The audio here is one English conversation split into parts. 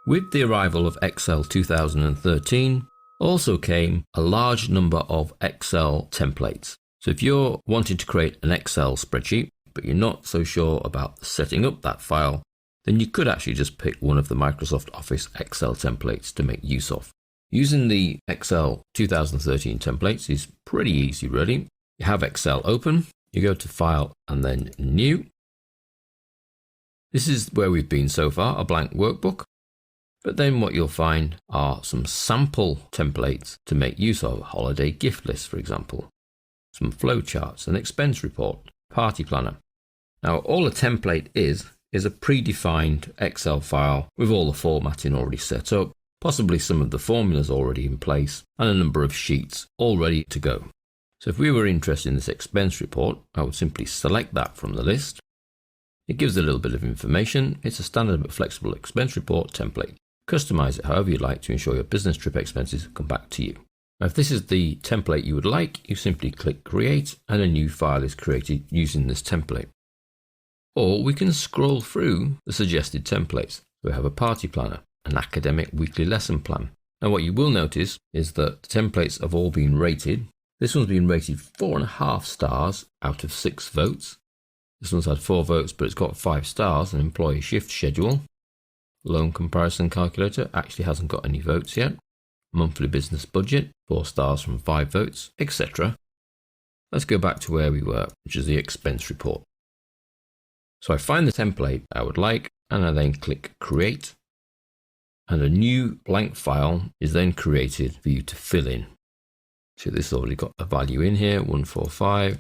With the arrival of Excel 2013, also came a large number of Excel templates. So if you're wanting to create an Excel spreadsheet, but you're not so sure about setting up that file, then you could actually just pick one of the Microsoft Office Excel templates to make use of. Using the Excel 2013 templates is pretty easy really. You have Excel open, you go to File and then New. This is where we've been so far, a blank workbook. But then what you'll find are some sample templates to make use of. Holiday gift list, for example. Some flowcharts, an expense report, party planner. Now all a template is a predefined Excel file with all the formatting already set up, possibly some of the formulas already in place, and a number of sheets all ready to go. So if we were interested in this expense report, I would simply select that from the list. It gives a little bit of information. It's a standard but flexible expense report template. Customize it however you like to ensure your business trip expenses come back to you. Now, if this is the template you would like, you simply click Create and a new file is created using this template. Or we can scroll through the suggested templates. We have a party planner, an academic weekly lesson plan. Now what you will notice is that the templates have all been rated. This one's been rated 4.5 stars out of 6 votes. This one's had 4 votes but it's got 5 stars, an employee shift schedule. Loan comparison calculator actually hasn't got any votes yet. Monthly business budget, 4 stars from 5 votes, etc. Let's go back to where we were, which is the expense report. So I find the template I would like and I then click Create. And a new blank file is then created for you to fill in. So this has already got a value in here, 145.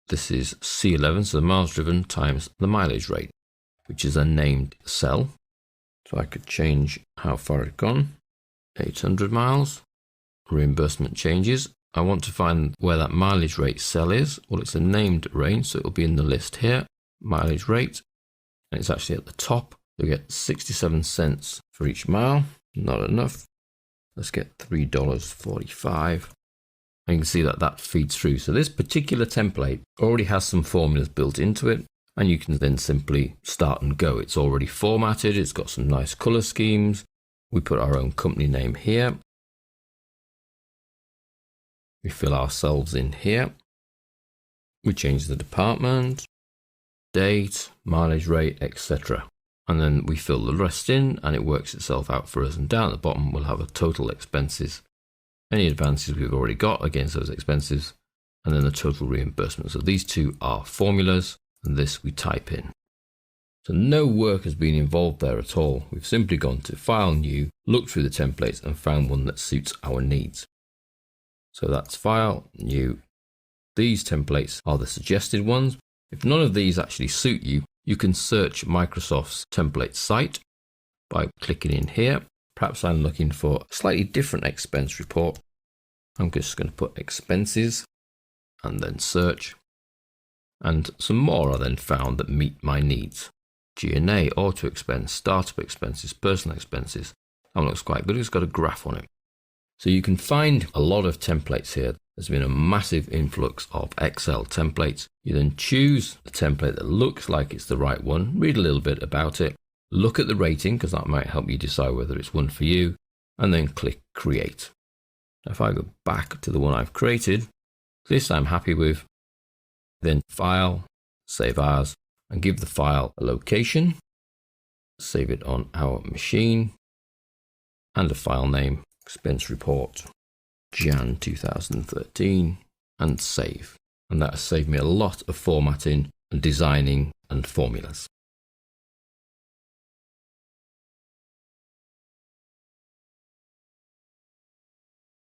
This is C11, so the miles driven times the mileage rate, which is a named cell. So I could change how far it's gone, 800 miles, reimbursement changes. I want to find where that mileage rate cell is. Well, it's a named range, so it'll be in the list here, mileage rate, and it's actually at the top. You get 67 cents for each mile, not enough. Let's get $3.45. And you can see that that feeds through. So this particular template already has some formulas built into it. And you can then simply start and go. It's already formatted. It's got some nice color schemes. We put our own company name here. We fill ourselves in here. We change the department, date, mileage rate, etc. And then we fill the rest in and it works itself out for us. And down at the bottom, we'll have a total expenses, any advances we've already got against those expenses, and then the total reimbursement. So these two are formulas. And this we type in. So no work has been involved there at all. We've simply gone to File, New, looked through the templates and found one that suits our needs. So that's File, New. These templates are the suggested ones. If none of these actually suit you, you can search Microsoft's template site by clicking in here. Perhaps I'm looking for a slightly different expense report. I'm just going to put expenses and then search. And some more are then found that meet my needs. G&A, auto expense, startup expenses, personal expenses. That one looks quite good. It's got a graph on it. So you can find a lot of templates here. There's been a massive influx of Excel templates. You then choose the template that looks like it's the right one, read a little bit about it, look at the rating because that might help you decide whether it's one for you, and then click Create. Now if I go back to the one I've created, this I'm happy with. Then File, Save As, and give the file a location. Save it on our machine. And a file name, Expense Report, Jan 2013, and save. And that has saved me a lot of formatting and designing and formulas.